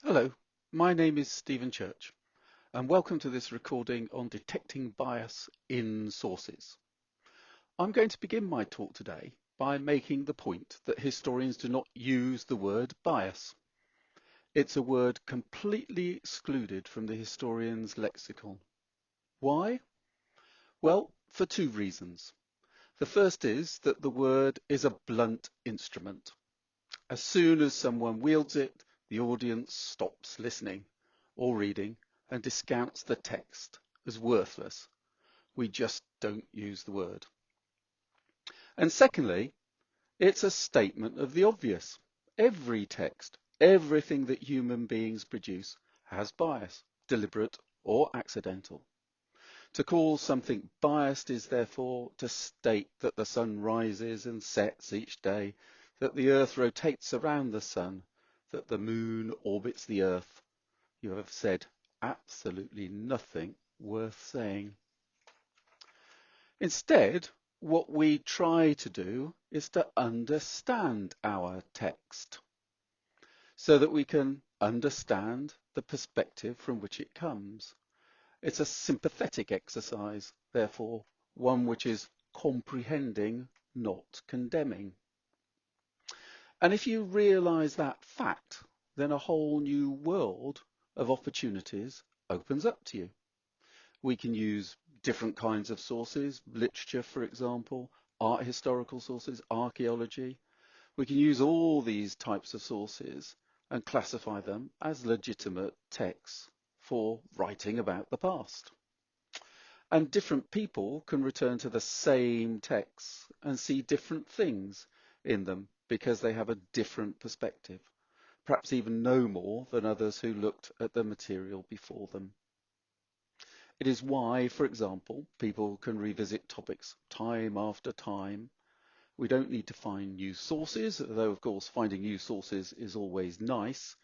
Hello, my name is Stephen Church, and welcome to this recording on detecting bias in sources. I'm going to begin my talk today by making the point that historians do not use the word bias. It's a word completely excluded from the historian's lexicon. Why? Well, for two reasons. The first is that the word is a blunt instrument. As soon as someone wields it, the audience stops listening or reading and discounts the text as worthless. We just don't use the word. And secondly, it's a statement of the obvious. Every text, everything that human beings produce has bias, deliberate or accidental. To call something biased is therefore to state that the sun rises and sets each day, that the earth rotates around the sun, that the moon orbits the earth. You have said absolutely nothing worth saying. Instead, what we try to do is to understand our text so that we can understand the perspective from which it comes. It's a sympathetic exercise, therefore, one which is comprehending, not condemning. And if you realize that fact, then a whole new world of opportunities opens up to you. We can use different kinds of sources, literature, for example, art historical sources, archaeology. We can use all these types of sources and classify them as legitimate texts for writing about the past. And different people can return to the same texts and see different things in them because they have a different perspective, perhaps even no more than others who looked at the material before them. It is why, for example, people can revisit topics time after time. We don't need to find new sources, though of course finding new sources is always nice,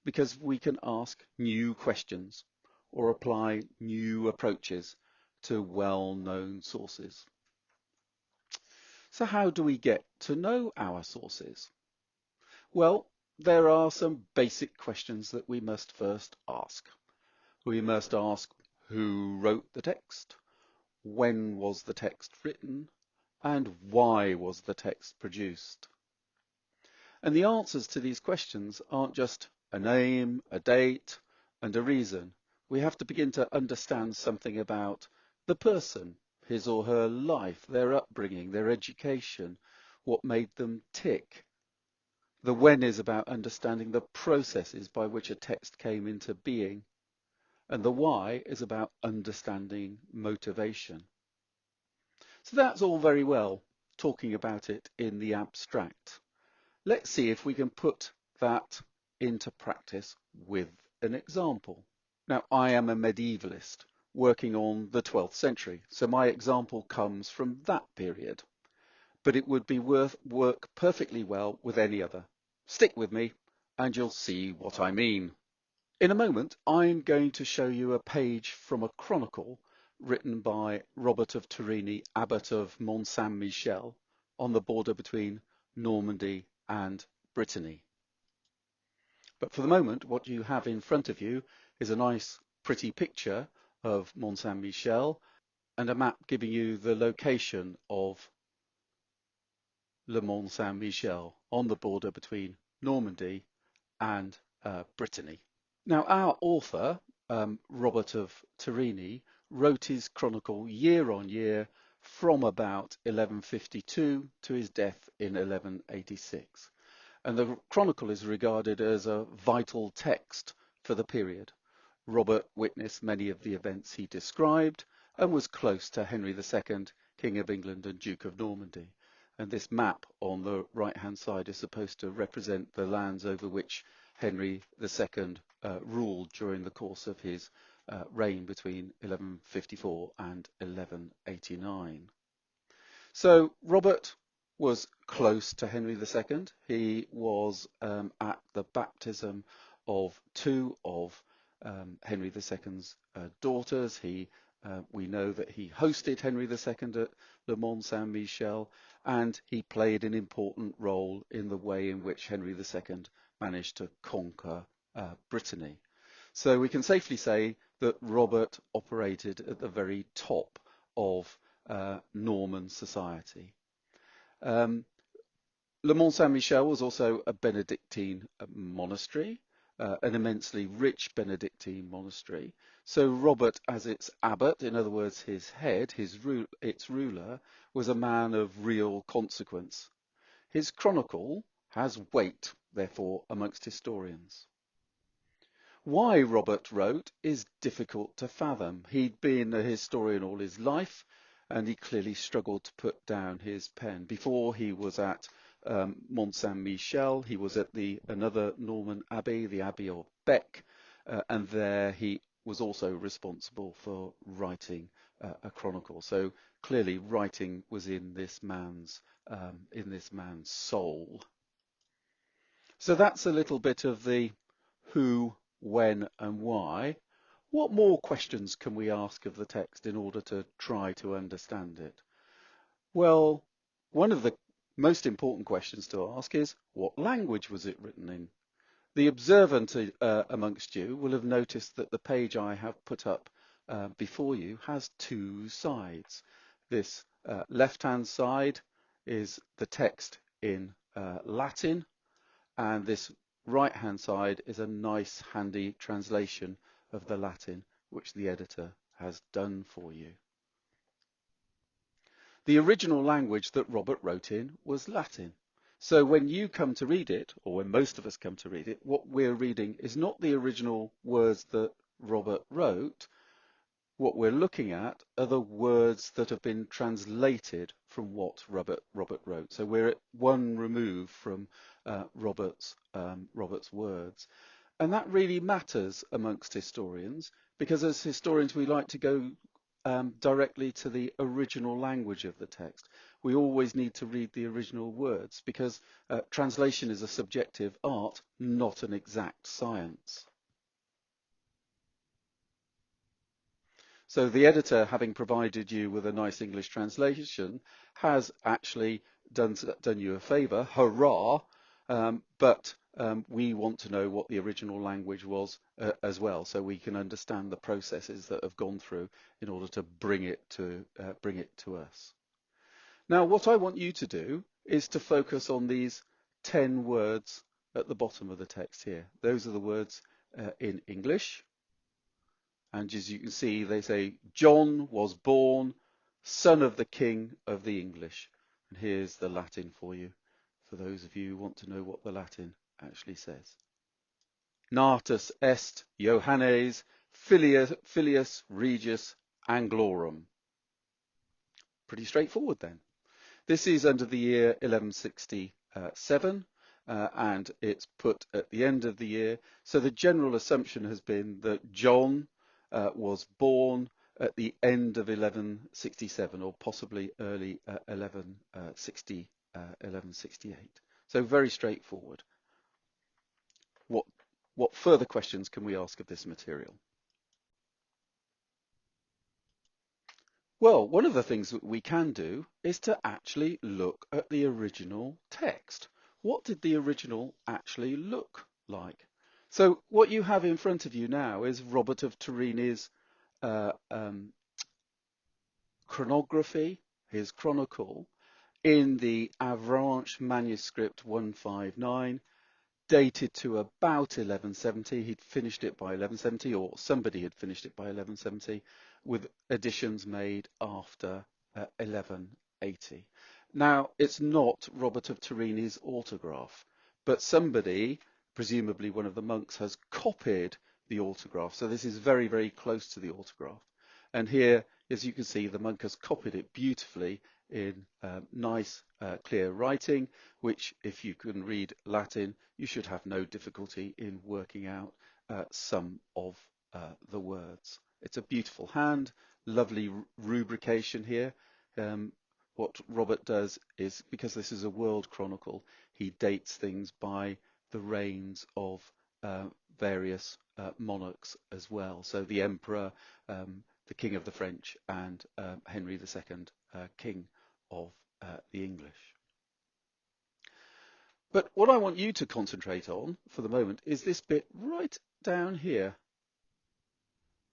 because we can ask new questions or apply new approaches to well-known sources. So how do we get to know our sources? Well, there are some basic questions that we must first ask. We must ask who wrote the text, when was the text written, and why was the text produced? And the answers to these questions aren't just a name, a date, and a reason. We have to begin to understand something about the person, his or her life, their upbringing, their education, what made them tick. The when is about understanding the processes by which a text came into being, and the why is about understanding motivation. So that's all very well, talking about it in the abstract. Let's see if we can put that into practice with an example. Now, I am a medievalist working on the 12th century, so my example comes from that period, but it would be work perfectly well with any other. Stick with me and you'll see what I mean. In a moment, I'm going to show you a page from a chronicle written by Robert of Torigni, Abbot of Mont Saint-Michel, on the border between Normandy and Brittany. But for the moment, what you have in front of you is a nice, pretty picture of Mont Saint-Michel and a map giving you the location of Le Mont Saint-Michel on the border between Normandy and Brittany. Now, our author, Robert of Torigni, wrote his chronicle year on year from about 1152 to his death in 1186. And the chronicle is regarded as a vital text for the period. Robert witnessed many of the events he described and was close to Henry II, King of England and Duke of Normandy. And this map on the right-hand side is supposed to represent the lands over which Henry II ruled during the course of his reign between 1154 and 1189. So Robert was close to Henry II. He was at the baptism of two of Henry II's daughters. We know that he hosted Henry II at Le Mont Saint-Michel, and he played an important role in the way in which Henry II managed to conquer Brittany. So we can safely say that Robert operated at the very top of Norman society. Le Mont Saint-Michel was also a Benedictine monastery, an immensely rich Benedictine monastery. So Robert, as its abbot, in other words, his head, its ruler, was a man of real consequence. His chronicle has weight, therefore, amongst historians. Why Robert wrote is difficult to fathom. He'd been a historian all his life, and he clearly struggled to put down his pen. Before he was at Mont Saint-Michel, he was at another Norman abbey, the Abbey of Bec, and there he was also responsible for writing a chronicle. So clearly, writing was in this man's soul. So that's a little bit of the who, when, and why. What more questions can we ask of the text in order to try to understand it? Well, one of the most important questions to ask is, what language was it written in? The observant amongst you will have noticed that the page I have put up before you has two sides. This left-hand side is the text in Latin, and this right-hand side is a nice, handy translation of the Latin, which the editor has done for you. The original language that Robert wrote in was Latin. So when you come to read it, or when most of us come to read it, what we're reading is not the original words that Robert wrote. What we're looking at are the words that have been translated from what Robert wrote. So we're at one remove from Robert's words. And that really matters amongst historians, because as historians we like to go directly to the original language of the text. We always need to read the original words, because translation is a subjective art, not an exact science. So the editor, having provided you with a nice English translation, has actually done you a favour, hurrah, but we want to know what the original language was as well, so we can understand the processes that have gone through in order to bring it to us. Now, what I want you to do is to focus on these 10 words at the bottom of the text here. Those are the words in English. And as you can see, they say, John was born, son of the King of the English. And here's the Latin for you, for those of you who want to know what the Latin actually says. Natus est Johannes filius Regius Anglorum. Pretty straightforward then. This is under the year 1167. And it's put at the end of the year. So the general assumption has been that John was born at the end of 1167, or possibly early 1168. So very straightforward. What further questions can we ask of this material? Well, one of the things that we can do is to actually look at the original text. What did the original actually look like? So what you have in front of you now is Robert of Torigny's chronography, his chronicle, in the Avranches manuscript 159, dated to about 1170. He'd finished it by 1170, or somebody had finished it by 1170, with additions made after 1180. Now, it's not Robert of Torigny's autograph, but somebody, presumably one of the monks, has copied the autograph. So this is very, very close to the autograph. And here, as you can see, the monk has copied it beautifully in nice, clear writing, which, if you can read Latin, you should have no difficulty in working out some of the words. It's a beautiful hand, lovely rubrication here. What Robert does is, because this is a world chronicle, he dates things by the reigns of various monarchs as well. So the emperor, the king of the French, and Henry II, king of the English. But what I want you to concentrate on for the moment is this bit right down here,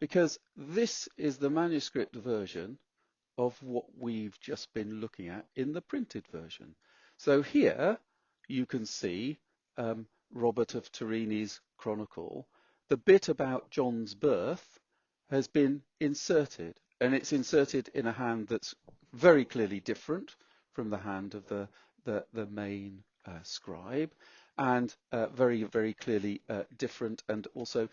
because this is the manuscript version of what we've just been looking at in the printed version. So here you can see Robert of Torini's chronicle. The bit about John's birth has been inserted, and it's inserted in a hand that's very clearly different from the hand of the main scribe, and very, very clearly different. And also,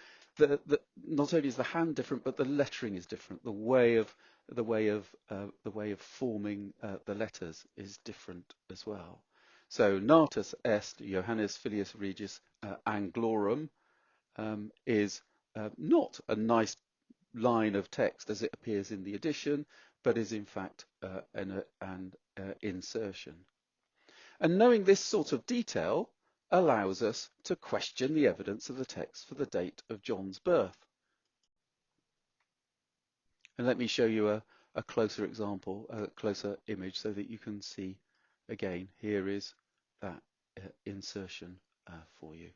not only is the hand different, but the lettering is different. The way of forming the letters is different as well. So natus est Johannes Filius Regis Anglorum is not a nice line of text as it appears in the edition, but is in fact an insertion. And knowing this sort of detail allows us to question the evidence of the text for the date of John's birth. And let me show you a closer example, a closer image, so that you can see again. Here is that insertion for you.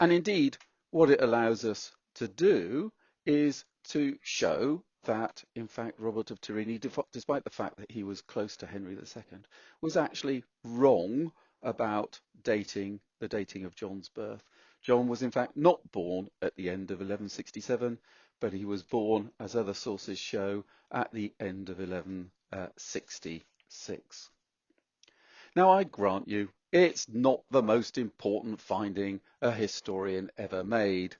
And indeed, what it allows us to do is to show that, in fact, Robert of Torini, despite the fact that he was close to Henry II, was actually wrong about the dating of John's birth. John was, in fact, not born at the end of 1167, but he was born, as other sources show, at the end of 1166. Now, I grant you, it's not the most important finding a historian ever made,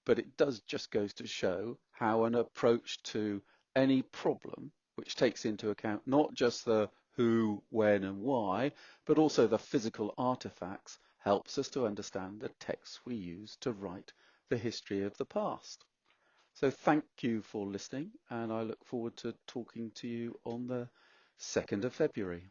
but it does just goes to show how an approach to any problem, which takes into account not just the who, when and why, but also the physical artifacts, helps us to understand the texts we use to write the history of the past. So thank you for listening, and I look forward to talking to you on the 2nd of February.